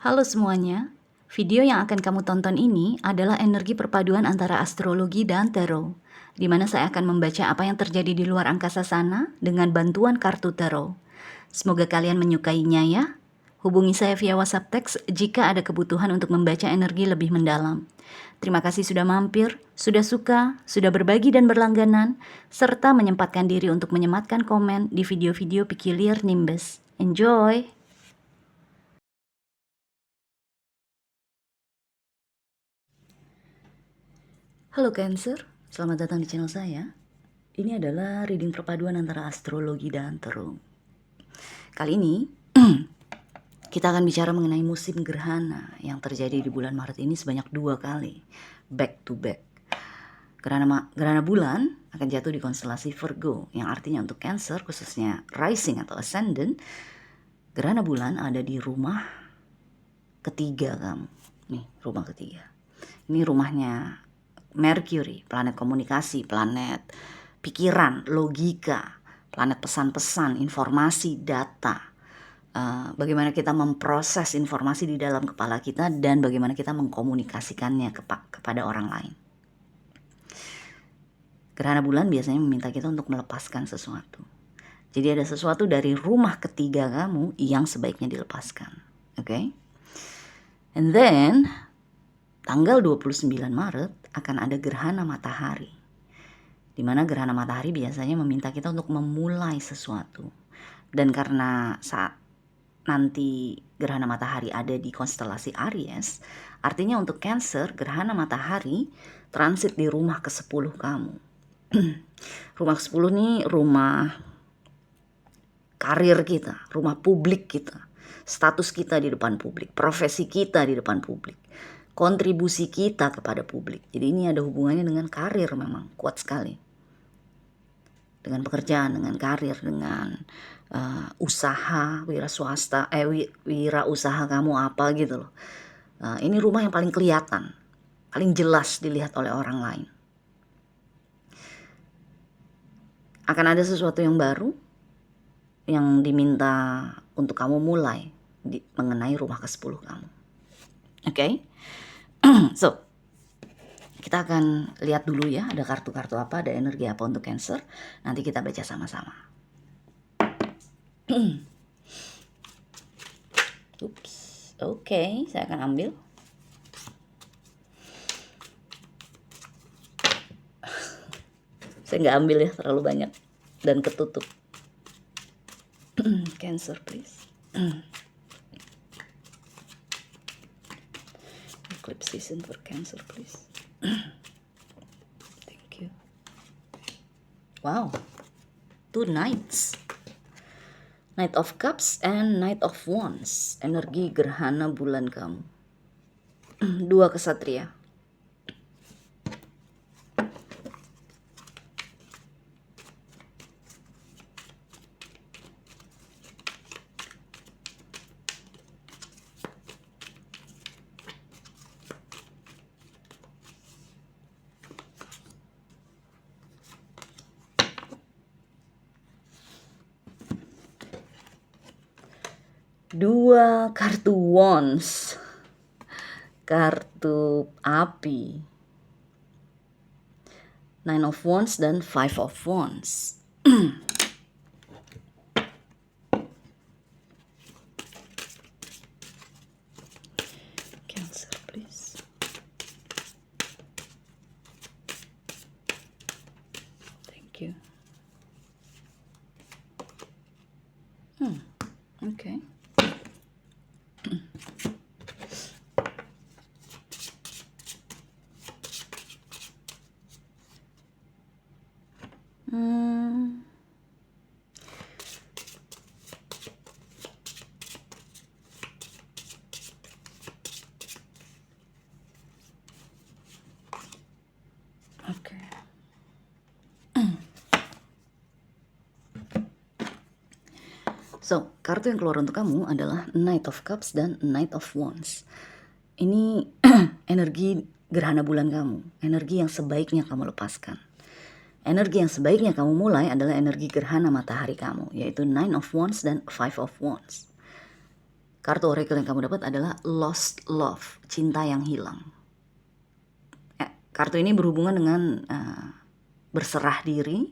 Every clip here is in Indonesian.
Halo semuanya, video yang akan kamu tonton ini adalah energi perpaduan antara astrologi dan tarot, di mana saya akan membaca apa yang terjadi di luar angkasa sana dengan bantuan kartu tarot. Semoga kalian menyukainya ya. Hubungi saya via WhatsApp teks jika ada kebutuhan untuk membaca energi lebih mendalam. Terima kasih sudah mampir, sudah suka, sudah berbagi dan berlangganan, serta menyempatkan diri untuk menyematkan komen di video-video Peculiar Nimbus. Enjoy! Halo Cancer, selamat datang di channel saya. Ini adalah reading perpaduan antara astrologi dan tarot. Kali ini kita akan bicara mengenai musim gerhana yang terjadi di bulan Maret ini sebanyak 2 kali, back to back. Gerhana bulan akan jatuh di konstelasi Virgo, yang artinya untuk Cancer khususnya rising atau ascendant, gerhana bulan ada di rumah ketiga kamu. Nih, rumah ketiga. Ini rumahnya Mercury, planet komunikasi, planet pikiran, logika, planet pesan-pesan, informasi, data. Bagaimana kita memproses informasi di dalam kepala kita dan bagaimana kita mengkomunikasikannya kepada orang lain. Gerhana bulan biasanya meminta kita untuk melepaskan sesuatu. Jadi ada sesuatu dari rumah ketiga kamu yang sebaiknya dilepaskan. Okay? And then tanggal 29 Maret akan ada gerhana matahari, di mana gerhana matahari biasanya meminta kita untuk memulai sesuatu. Dan karena saat nanti gerhana matahari ada di konstelasi Aries, artinya untuk Cancer, gerhana matahari transit di rumah ke-10 kamu. Rumah ke-10 nih rumah karir kita, rumah publik kita, status kita di depan publik, profesi kita di depan publik, kontribusi kita kepada publik. Jadi ini ada hubungannya dengan karir, memang kuat sekali. Dengan pekerjaan, dengan karir, dengan usaha, wira usaha kamu apa gitu loh. Ini rumah yang paling kelihatan, paling jelas dilihat oleh orang lain. Akan ada sesuatu yang baru yang diminta untuk kamu mulai mengenai rumah ke-10 kamu. Okay? So, kita akan lihat dulu ya, ada kartu-kartu apa, ada energi apa untuk Cancer. Nanti kita baca sama-sama. Oops. Oke, saya akan ambil. Saya nggak ambil ya, terlalu banyak dan ketutup. Cancer, please. Eclipse season for Cancer, please. Thank you. Wow, 2 knights. Knight of Cups and Knight of Wands. Energi gerhana bulan kamu. 2 kesatria. Dua kartu Wands, kartu api, Nine of Wands dan Five of Wands. Cancer, please. Thank you. Okay. Oke. So, kartu yang keluar untuk kamu adalah Knight of Cups dan Knight of Wands. Ini energi gerhana bulan kamu, energi yang sebaiknya kamu lepaskan. Energi yang sebaiknya kamu mulai adalah energi gerhana matahari kamu, yaitu Nine of Wands dan Five of Wands. Kartu oracle yang kamu dapat adalah lost love, cinta yang hilang. Kartu ini berhubungan dengan berserah diri,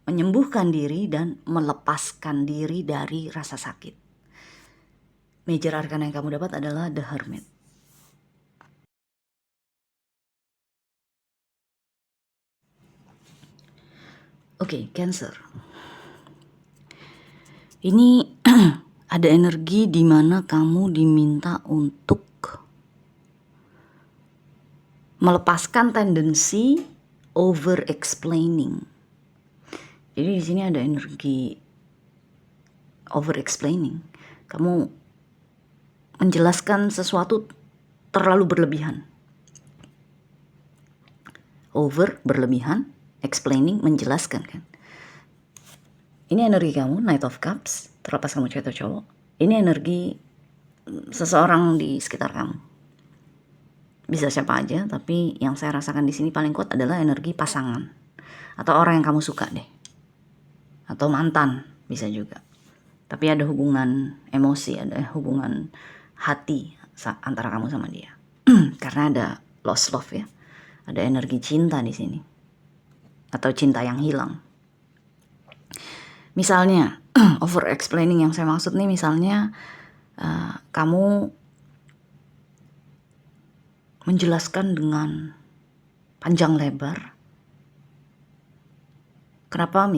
menyembuhkan diri, dan melepaskan diri dari rasa sakit. Major arcana yang kamu dapat adalah The Hermit. Oke, Cancer. Ini ada energi di mana kamu diminta untuk melepaskan tendensi over explaining. Jadi di sini ada energi over explaining. Kamu menjelaskan sesuatu terlalu berlebihan. Over berlebihan, explaining menjelaskan kan. Ini energi kamu, Knight of Cups, terlepas kamu cewek atau cowok. Ini energi seseorang di sekitar kamu. Bisa siapa aja, tapi yang saya rasakan di sini paling kuat adalah energi pasangan atau orang yang kamu suka deh. Atau mantan, bisa juga. Tapi ada hubungan emosi, ada hubungan hati antara kamu sama dia. Karena ada lost love ya. Ada energi cinta di sini. Atau cinta yang hilang. Misalnya, over explaining yang saya maksud nih, misalnya kamu menjelaskan dengan panjang lebar. Kenapa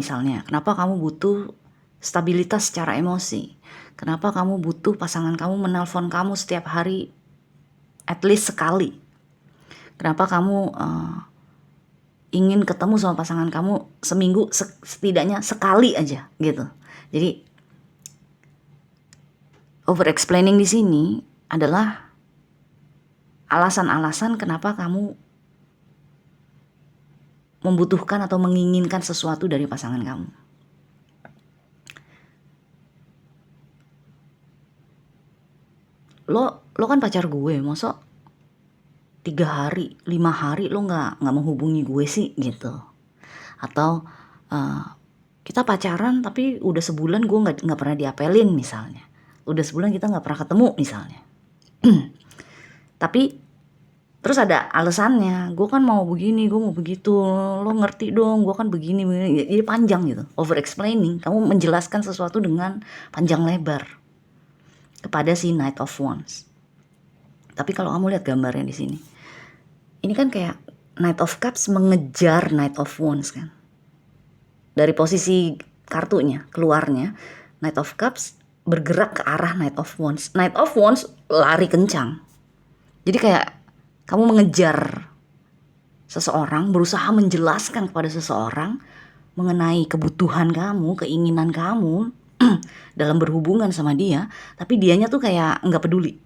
kamu butuh stabilitas secara emosi? Kenapa kamu butuh pasangan kamu menelpon kamu setiap hari at least sekali? Kenapa kamu ingin ketemu sama pasangan kamu seminggu setidaknya sekali aja gitu. Jadi over explaining di sini adalah alasan-alasan kenapa kamu membutuhkan atau menginginkan sesuatu dari pasangan kamu. Lo kan pacar gue, masa 3 hari, 5 hari lo nggak menghubungi gue sih gitu. Atau kita pacaran tapi udah sebulan gue nggak pernah diapelin misalnya. Udah sebulan kita nggak pernah ketemu misalnya. Tapi terus ada alasannya, gue kan mau begini, gue mau begitu, lo ngerti dong, gue kan begini. Jadi panjang gitu, over explaining. Kamu menjelaskan sesuatu dengan panjang lebar kepada si Knight of Wands. Tapi kalau kamu lihat gambarnya di sini, ini kan kayak Knight of Cups mengejar Knight of Wands kan. Dari posisi kartunya keluarnya, Knight of Cups bergerak ke arah Knight of Wands. Knight of Wands lari kencang. Jadi kayak kamu mengejar seseorang, berusaha menjelaskan kepada seseorang mengenai kebutuhan kamu, keinginan kamu dalam berhubungan sama dia, tapi dianya tuh kayak nggak peduli.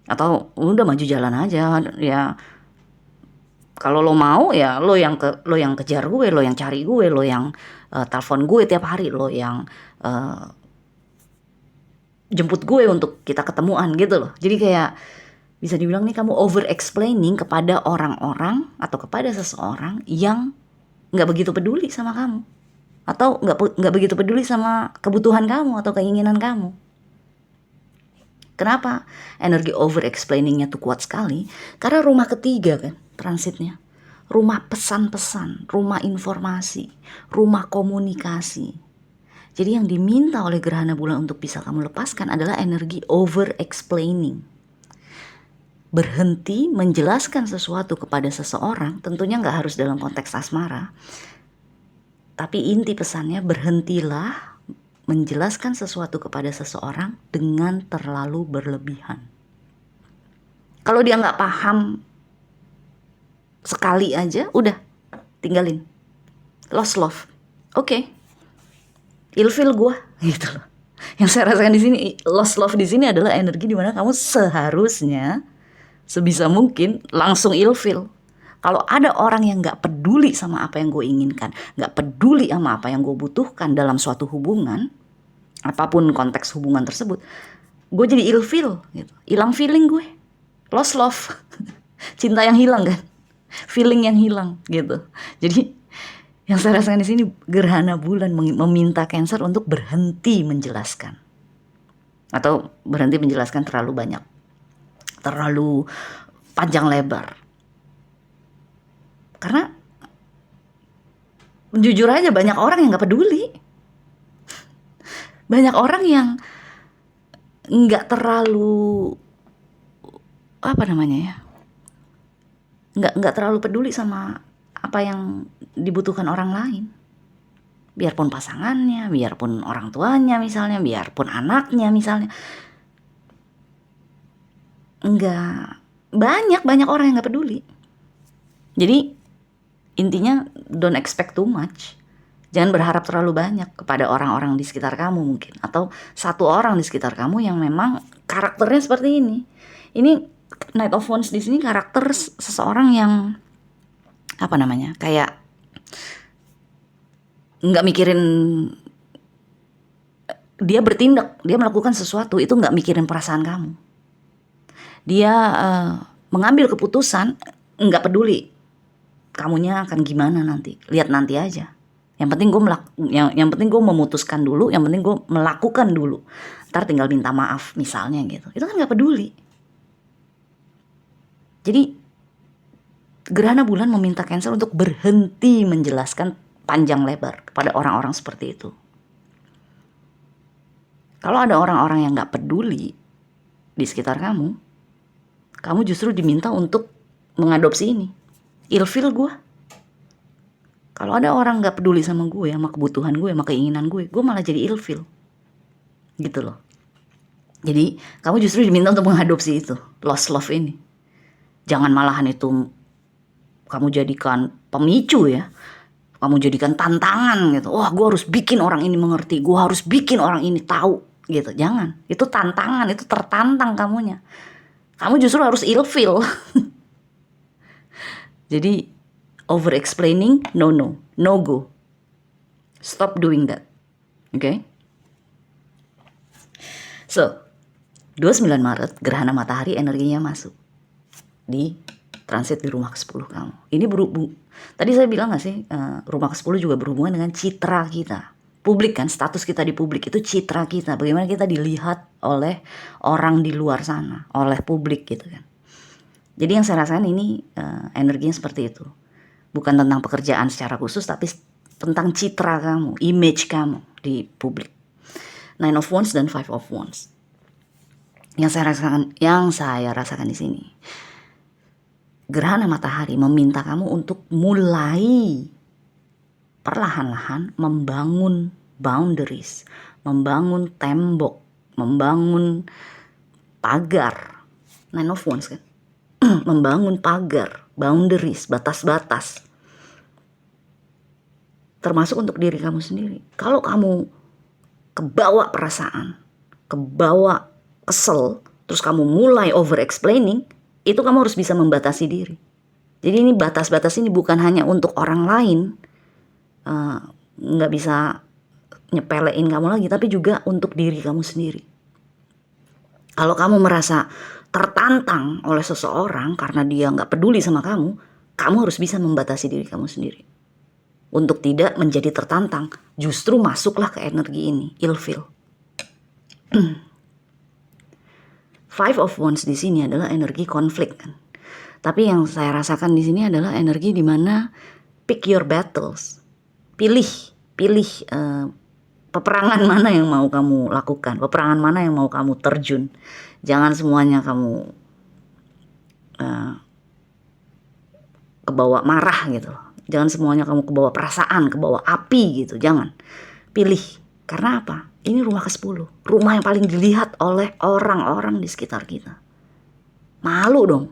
Atau udah maju jalan aja ya, kalau lo mau ya lo yang kejar gue, lo yang cari gue, lo yang telepon gue tiap hari, lo yang jemput gue untuk kita ketemuan gitu loh. Jadi kayak bisa dibilang nih kamu over explaining kepada orang-orang atau kepada seseorang yang nggak begitu peduli sama kamu, atau nggak begitu peduli sama kebutuhan kamu atau keinginan kamu. Kenapa energi over explainingnya tuh kuat sekali? Karena rumah ketiga kan transitnya. Rumah pesan-pesan, rumah informasi, rumah komunikasi. Jadi yang diminta oleh gerhana bulan untuk bisa kamu lepaskan adalah energi over explaining. Berhenti menjelaskan sesuatu kepada seseorang, tentunya nggak harus dalam konteks asmara. Tapi inti pesannya, berhentilah menjelaskan sesuatu kepada seseorang dengan terlalu berlebihan. Kalau dia nggak paham sekali aja, udah tinggalin. Lost love, oke. Ilfil gue, gitu loh. Yang saya rasakan di sini, lost love di sini adalah energi di mana kamu seharusnya sebisa mungkin langsung ilfil. Kalau ada orang yang nggak peduli sama apa yang gue inginkan, nggak peduli sama apa yang gue butuhkan dalam suatu hubungan, apapun konteks hubungan tersebut, gue jadi ilfil gitu. Hilang feeling gue, lost love. Cinta yang hilang kan, feeling yang hilang gitu. Jadi yang saya rasakan di sini, gerhana bulan meminta Cancer untuk berhenti menjelaskan. Atau berhenti menjelaskan terlalu banyak, terlalu panjang lebar. Karena jujur aja banyak orang yang gak peduli. Banyak orang yang gak terlalu nggak terlalu peduli sama apa yang dibutuhkan orang lain. Biarpun pasangannya, biarpun orang tuanya misalnya, biarpun anaknya misalnya. Banyak orang yang gak peduli. Jadi intinya don't expect too much. Jangan berharap terlalu banyak kepada orang-orang di sekitar kamu mungkin. Atau satu orang di sekitar kamu yang memang karakternya seperti ini. Ini Knight of Wands di sini karakter seseorang yang kayak nggak mikirin, dia bertindak, dia melakukan sesuatu itu nggak mikirin perasaan kamu. Dia mengambil keputusan, nggak peduli kamunya akan gimana nanti, lihat nanti aja. Yang penting gue memutuskan dulu, yang penting gue melakukan dulu. Ntar tinggal minta maaf misalnya gitu. Itu kan nggak peduli. Jadi gerhana bulan meminta Cancer untuk berhenti menjelaskan panjang lebar kepada orang-orang seperti itu. Kalau ada orang-orang yang gak peduli di sekitar kamu justru diminta untuk mengadopsi ini. Ilfil gue. Kalau ada orang gak peduli sama gue, sama kebutuhan gue, sama keinginan gue malah jadi ilfil. Gitu loh. Jadi kamu justru diminta untuk mengadopsi itu, lost love ini. Jangan malahan itu kamu jadikan pemicu ya. Kamu jadikan tantangan gitu. Wah, gue harus bikin orang ini mengerti. Gue harus bikin orang ini tahu gitu. Jangan. Itu tantangan, itu tertantang kamunya. Kamu justru harus ilfil. Jadi over explaining, no go. Stop doing that. Okay? So, 29 Maret gerhana matahari energinya masuk di transit di rumah ke-10 kamu. Ini tadi saya bilang gak sih, rumah ke-10 juga berhubungan dengan citra kita. Publik kan, status kita di publik itu citra kita. Bagaimana kita dilihat oleh orang di luar sana, oleh publik gitu kan. Jadi yang saya rasakan ini energinya seperti itu. Bukan tentang pekerjaan secara khusus, tapi tentang citra kamu, image kamu di publik. 9 of Wands dan 5 of Wands. Yang saya rasakan di sini. Gerhana matahari meminta kamu untuk mulai perlahan-lahan membangun boundaries, membangun tembok, membangun pagar. 9 of Wands kan? Membangun pagar, boundaries, batas-batas. Termasuk untuk diri kamu sendiri. Kalau kamu kebawa perasaan, kebawa kesel, terus kamu mulai over explaining, itu kamu harus bisa membatasi diri. Jadi ini batas-batas ini bukan hanya untuk orang lain, nggak bisa nyepelein kamu lagi, tapi juga untuk diri kamu sendiri. Kalau kamu merasa tertantang oleh seseorang karena dia nggak peduli sama kamu harus bisa membatasi diri kamu sendiri. Untuk tidak menjadi tertantang, justru masuklah ke energi ini, ilfil. 5 of Wands di sini adalah energi konflik kan. Tapi yang saya rasakan di sini adalah energi di mana pick your battles. Pilih peperangan mana yang mau kamu lakukan, peperangan mana yang mau kamu terjun. Jangan semuanya kamu kebawa marah gitu. Jangan semuanya kamu kebawa perasaan, kebawa api gitu. Jangan. Pilih. Karena apa? Ini rumah ke-10. Rumah yang paling dilihat oleh orang-orang di sekitar kita. Malu dong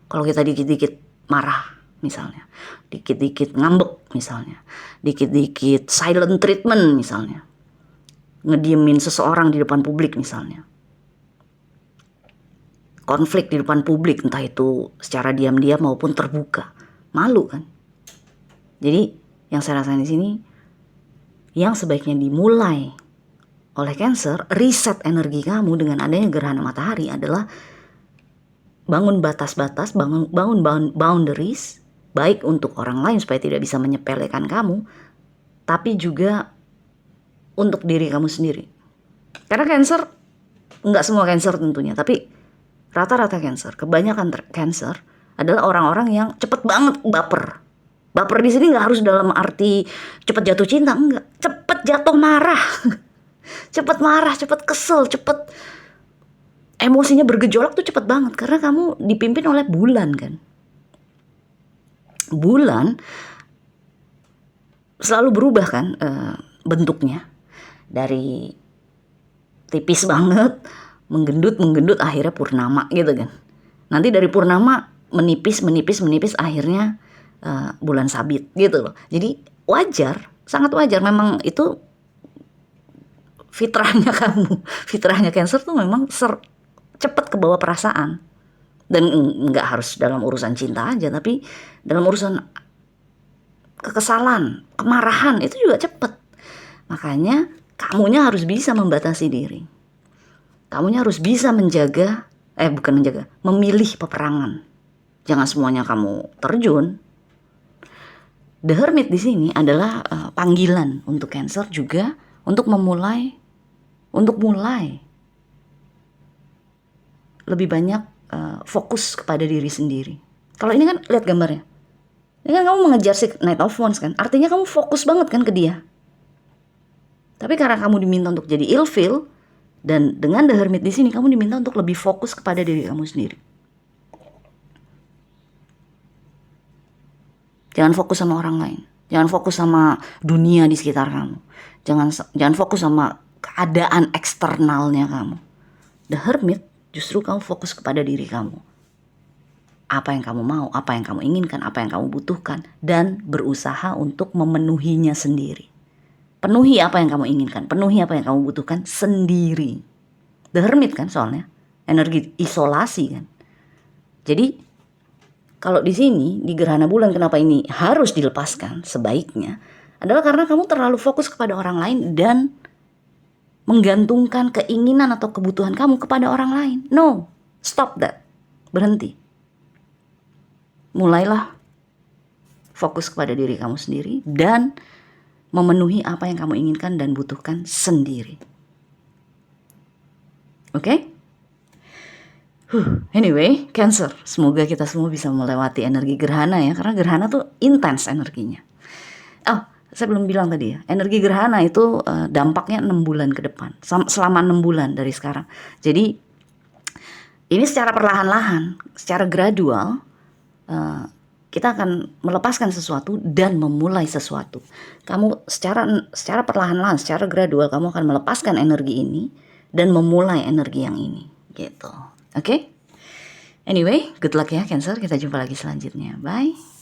kalau kita dikit-dikit marah misalnya. Dikit-dikit ngambek misalnya. Dikit-dikit silent treatment misalnya. Ngediemin seseorang di depan publik misalnya. Konflik di depan publik, entah itu secara diam-diam maupun terbuka. Malu kan? Jadi yang saya rasain di sini, yang sebaiknya dimulai oleh Cancer, reset energi kamu dengan adanya gerhana matahari adalah bangun batas-batas, bangun boundaries, baik untuk orang lain supaya tidak bisa menyepelekan kamu, tapi juga untuk diri kamu sendiri. Karena Cancer nggak semua Cancer tentunya, tapi rata-rata Cancer, kebanyakan Cancer adalah orang-orang yang cepet banget baper. Baper di sini nggak harus dalam arti cepet jatuh cinta, enggak. Cepet jatuh marah, cepet marah, cepet kesel, cepet emosinya bergejolak tuh cepet banget. Karena kamu dipimpin oleh bulan kan. Bulan selalu berubah kan bentuknya. Dari tipis banget, menggendut, akhirnya purnama gitu kan. Nanti dari purnama menipis, akhirnya bulan sabit gitu loh. Jadi wajar, sangat wajar. Memang itu fitrahnya kamu, fitrahnya Cancer tuh memang cepet ke bawah perasaan. Dan nggak harus dalam urusan cinta aja, tapi dalam urusan kekesalan, kemarahan itu juga cepet. Makanya kamunya harus bisa membatasi diri. Kamunya harus bisa memilih peperangan. Jangan semuanya kamu terjun. The Hermit di sini adalah panggilan untuk Cancer juga untuk mulai lebih banyak fokus kepada diri sendiri. Kalau ini kan lihat gambarnya, ini kan kamu mengejar si Knight of Wands kan, artinya kamu fokus banget kan ke dia. Tapi karena kamu diminta untuk jadi ilfil, dan dengan The Hermit di sini kamu diminta untuk lebih fokus kepada diri kamu sendiri. Jangan fokus sama orang lain. Jangan fokus sama dunia di sekitar kamu. Jangan fokus sama keadaan eksternalnya kamu. The Hermit justru kamu fokus kepada diri kamu. Apa yang kamu mau, apa yang kamu inginkan, apa yang kamu butuhkan, dan berusaha untuk memenuhinya sendiri. Penuhi apa yang kamu inginkan, penuhi apa yang kamu butuhkan sendiri. The Hermit kan soalnya energi isolasi kan. Jadi kalau di sini di gerhana bulan kenapa ini harus dilepaskan sebaiknya adalah karena kamu terlalu fokus kepada orang lain dan menggantungkan keinginan atau kebutuhan kamu kepada orang lain. No, stop that. Berhenti. Mulailah fokus kepada diri kamu sendiri dan memenuhi apa yang kamu inginkan dan butuhkan sendiri. Oke? Anyway, Cancer, semoga kita semua bisa melewati energi gerhana ya, karena gerhana tuh intens energinya. Oh, saya belum bilang tadi ya, energi gerhana itu dampaknya 6 bulan ke depan, selama 6 bulan dari sekarang. Jadi ini secara perlahan-lahan, secara gradual, kita akan melepaskan sesuatu dan memulai sesuatu. Kamu secara perlahan-lahan, secara gradual kamu akan melepaskan energi ini dan memulai energi yang ini, gitu. Oke? Anyway, good luck ya Cancer. Kita jumpa lagi selanjutnya. Bye.